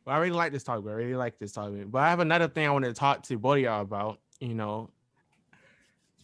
Well, I really like this topic. I really like this topic. But I have another thing I wanted to talk to both of y'all about.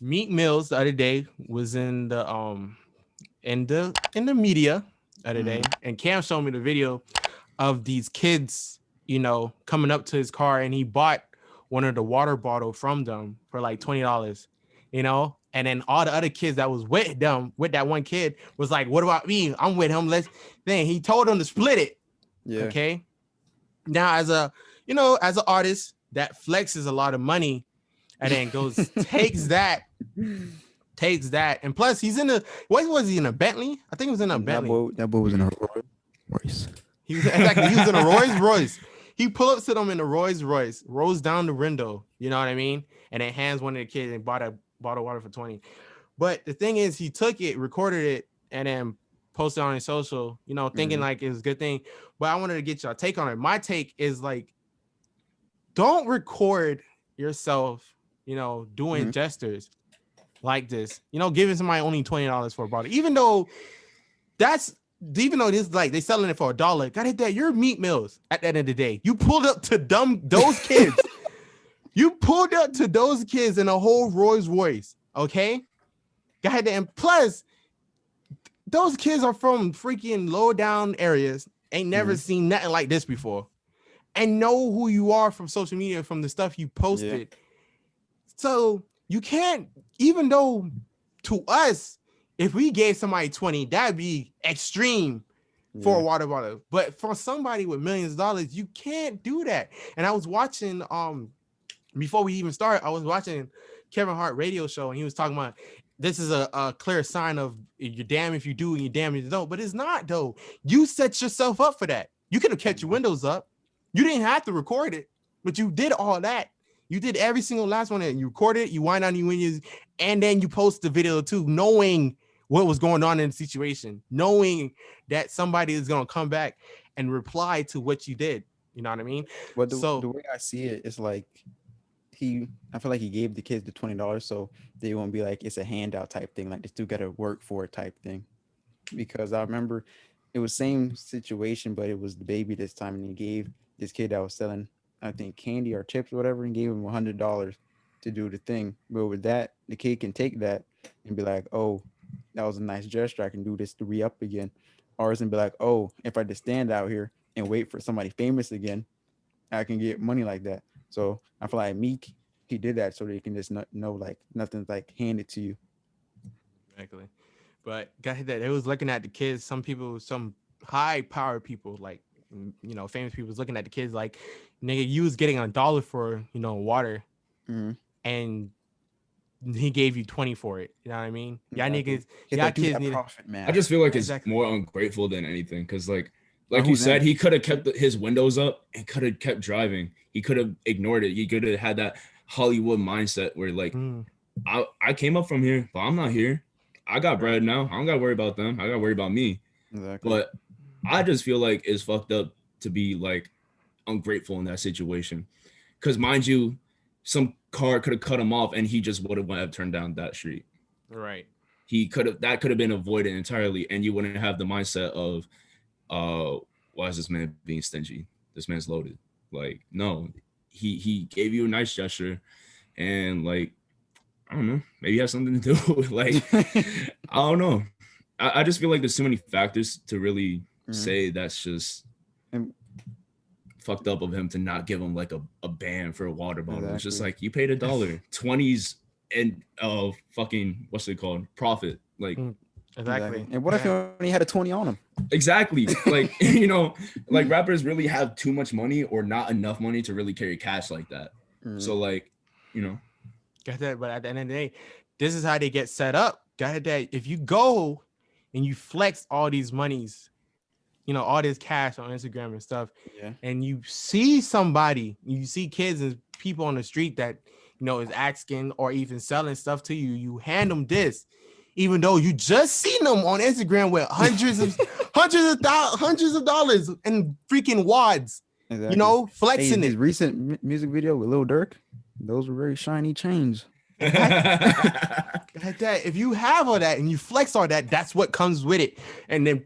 Meek Mills the other day was in the media the other day, and Cam showed me the video of these kids, coming up to his car, and he bought one of the water bottle from them for like $20, and then all the other kids that was with them, with that one kid, was like, "What about me? I'm with him. Let's." Then he told them to split it. Yeah. Okay. Now, as an artist that flexes a lot of money, and then goes takes that, and plus he's in a what was he in a Bentley? I think he was in a Bentley. That boy was in a Rolls Royce. He was in a Rolls Royce. He pull up to them in a Rolls Royce, rolls down the window, you know what I mean, and then hands one of the kids and bought a bottle of water for 20. But the thing is, he took it, recorded it, and then posted on his social, thinking like it was a good thing. But I wanted to get your take on it. My take is like, don't record yourself, doing gestures like this, giving somebody only $20 for a bottle, even though this like they selling it for $1. God that you're Meek Mills at the end of the day. You pulled up to those kids. You pulled up to those kids in a whole Rolls Royce, okay? God damn. Plus, those kids are from freaking low down areas, ain't never seen nothing like this before, and know who you are from social media, from the stuff you posted. Yeah. So you can't, even though to us, if we gave somebody 20, that'd be extreme for a water bottle. But for somebody with millions of dollars, you can't do that. And I was watching, before we even started, I was watching Kevin Hart radio show, and he was talking about this is a clear sign of you're damn if you do and you're damn if you don't. But it's not, though. You set yourself up for that. You could have kept your windows up. You didn't have to record it, but you did all that. You did every single last one, and you recorded it, you wind down your windows, and then you post the video too, knowing what was going on in the situation, knowing that somebody is going to come back and reply to what you did. You know what I mean? But the way I see it, it's like I feel like he gave the kids the $20 so they won't be like it's a handout type thing, like they still got to work for it type thing. Because I remember it was same situation, but it was the baby this time, and he gave this kid that was selling, I think, candy or chips or whatever, and gave him $100 to do the thing. But with that, the kid can take that and be like, oh, that was a nice gesture. I can do this to re-up again. Or it's gonna be like, oh, if I just stand out here and wait for somebody famous again, I can get money like that. So I feel like Meek, he did that so that you can just know like nothing's like handed to you. Exactly. But got that it was looking at the kids. Some people, some high power people, like famous people, was looking at the kids like, nigga, you was getting $1 for water, and he gave you 20 for it. You know what I mean? Y'all niggas, y'all kids need profit, man. I just feel like it's more ungrateful than anything, because like you said, he could have kept his windows up and could have kept driving. He could have ignored it. He could have had that Hollywood mindset where like, I came up from here, but I'm not here. I got bread now. I don't got to worry about them. I got to worry about me. Exactly. But I just feel like it's fucked up to be like ungrateful in that situation. Because mind you, some car could have cut him off and he just would have turned down that street. Right. That could have been avoided entirely, and you wouldn't have the mindset of, why is this man being stingy? This man's loaded. Like, no, he gave you a nice gesture, and like, I don't know, maybe it has something to do with like, I don't know. I just feel like there's too many factors to really say that's just fucked up of him to not give him like a ban for a water bottle. Exactly. It's just like, you paid $1, 20s and fucking, what's it called? Profit. Like, exactly. And what if he only had a 20 on him? Exactly. Like, like rappers really have too much money or not enough money to really carry cash like that. So like, Got that, but at the end of the day, this is how they get set up. Got that. If you go and you flex all these monies, all this cash on Instagram and stuff, and you see somebody, you see kids and people on the street that, is asking or even selling stuff to you, you hand them this, even though you just seen them on Instagram with hundreds of dollars and freaking wads, flexing his recent music video with Lil Durk, those were very shiny chains. Like that. If you have all that and you flex all that, that's what comes with it. And then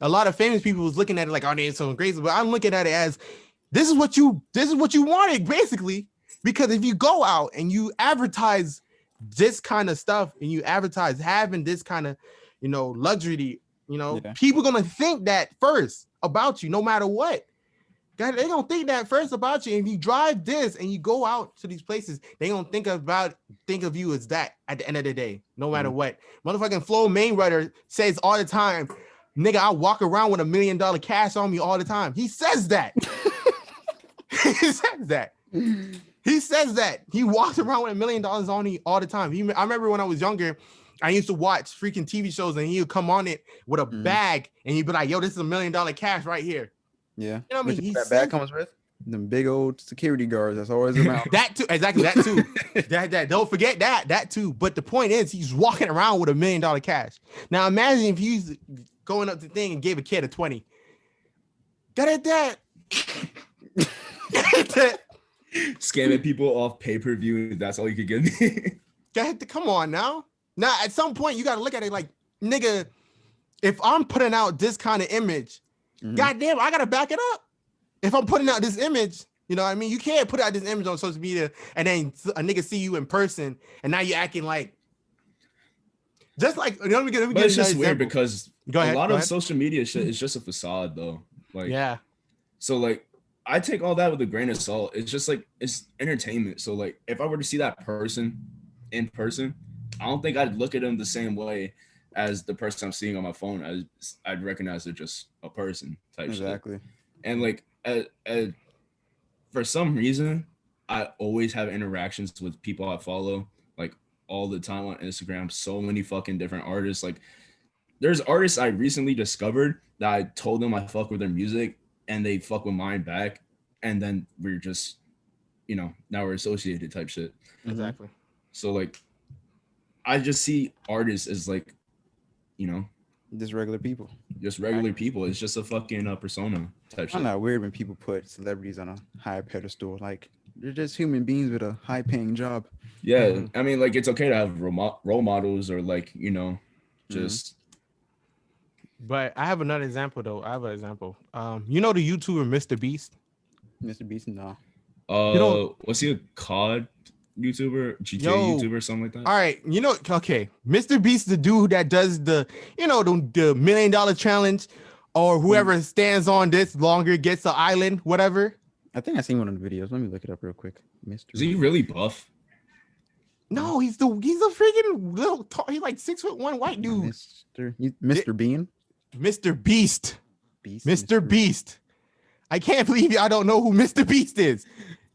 a lot of famous people was looking at it like, oh, they're so crazy. But I'm looking at it as, This is what you wanted, basically. Because if you go out and you advertise this kind of stuff and you advertise having this kind of, luxury, people gonna think that first about you, no matter what. God, they gonna think that first about you. If you drive this and you go out to these places, they gonna think of you as that at the end of the day, no matter what. Motherfucking Flo Mainwriter says all the time, nigga, I walk around with $1 million cash on me all the time. He says that. He says that. He says that. He walks around with $1 million on me all the time. I remember when I was younger, I used to watch freaking TV shows and he would come on it with a bag and he'd be like, yo, this is $1 million cash right here. Yeah. You know what I mean? That bag comes with them big old security guards. That's always around. That too. Exactly. That too. that don't forget that too. But the point is he's walking around with $1 million cash. Now imagine if he's going up the thing and gave a kid a 20. Got it, Dad. Scamming people off pay-per-view. That's all you could give me. Come on now. Now, at some point, you got to look at it like, nigga, if I'm putting out this kind of image, goddamn, I got to back it up. If I'm putting out this image, you know what I mean? You can't put out this image on social media and then a nigga see you in person and now you're acting like, just like, let me get it's just weird because a lot of social media shit is just a facade though. Like, yeah. So like, I take all that with a grain of salt. It's just like, it's entertainment. So like, if I were to see that person in person, I don't think I'd look at them the same way as the person I'm seeing on my phone. I'd recognize they're just a person type exactly. shit. And like, for some reason, I always have interactions with people I follow, like all the time on Instagram. So many fucking different artists. Like, there's artists I recently discovered that I told them I fuck with their music and they fuck with mine back. And then we're just, now we're associated type shit. Exactly. So like, I just see artists as like, just regular people. Just regular people. It's just a fucking persona type shit. I'm not weird when people put celebrities on a high pedestal. Like, they're just human beings with a high paying job. Yeah. I mean, like, it's okay to have role models or like, just. But I have another example though. I have an example. You know the YouTuber Mr. Beast? Mr. Beast, no. Was he a COD YouTuber, GTA YouTuber, something like that? All right, okay. Mr. Beast, the dude that does the $1 million challenge, or whoever stands on this longer gets the island, whatever. I think I seen one of the videos. Let me look it up real quick. Is he really buff? No, he's a freaking little. He's like 6'1" white dude. Mr. Bean. Mr. Beast. Mr. Beast. I can't believe y'all don't know who Mr. Beast is.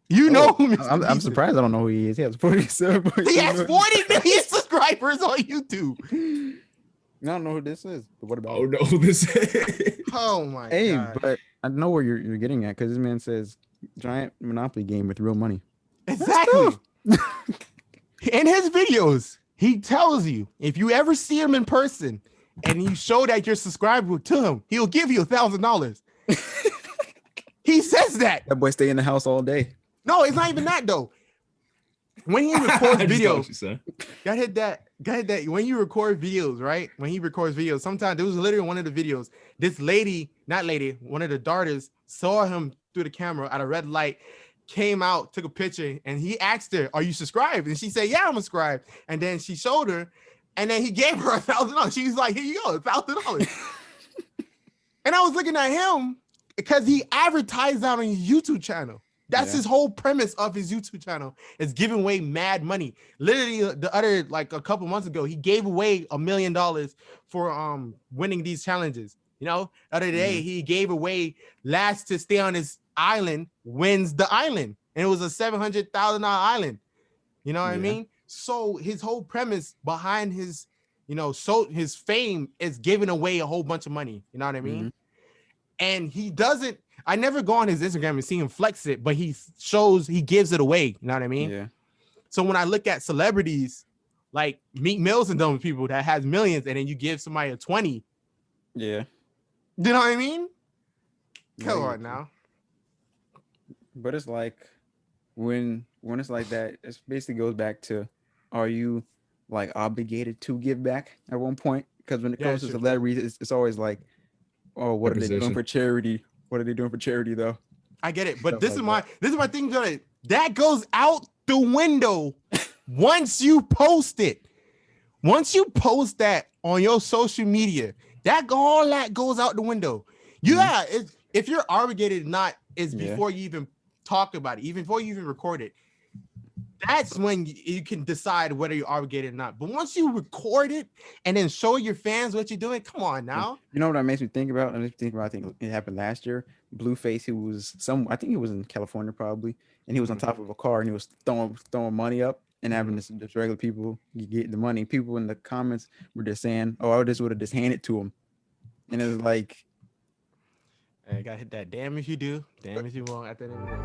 You know who Mr. Beast I'm surprised I don't know who he is. He has 47. He has 40 million subscribers on YouTube. I don't know who this is. But what about? Oh, no, who this is? Oh my god. Hey, but I know where you're getting at, because this man says giant Monopoly game with real money. Exactly. In his videos, he tells you if you ever see him in person and you show that you're subscribed to him, he'll give you $1,000. He says that. That boy stay in the house all day. No, it's not even that though. When he records videos, gotta hit that. When you record videos, right? When he records videos, sometimes there was literally one of the videos. This one of the daughters saw him through the camera at a red light, came out, took a picture, and he asked her, "Are you subscribed?" And she said, "Yeah, I'm subscribed." And then she showed her, and then he gave her $1,000. She was like, "Here you go, $1,000." And I was looking at him because he advertised that on his YouTube channel. That's his whole premise of his YouTube channel, is giving away mad money. Literally, a couple months ago, he gave away $1 million for winning these challenges. The other day, he gave away last to stay on his island wins the island, and it was a $700,000 island. You know what I mean? So his whole premise behind his, his fame is giving away a whole bunch of money. You know what I mean? And he doesn't. I never go on his Instagram and see him flex it, but he gives it away. You know what I mean? Yeah. So when I look at celebrities like Meek Mills and those people that has millions, and then you give somebody a 20. Yeah. You know what I mean? Come on now. But it's like when it's like that, it basically goes back to, are you like obligated to give back at one point? Because when it comes to celebrities, it's always like, oh, what are they doing for charity? What are they doing for charity though? I get it, but Stuff this like is my thing, Jordan. That goes out the window once you post it. Once you post that on your social media, all that goes out the window. Yeah, if you're obligated or not is before you even talk about it, even before you even record it. That's when you can decide whether you're obligated or not. But once you record it and then show your fans what you're doing, come on now. You know what that makes me think about? I think it happened last year. Blueface, he was I think he was in California probably, and he was on top of a car and he was throwing money up and having this regular people get the money. People in the comments were just saying, "Oh, I just would have just handed it to him," and it was like, I gotta hit that. Damn if you do, damn if you won't. At the end of the day.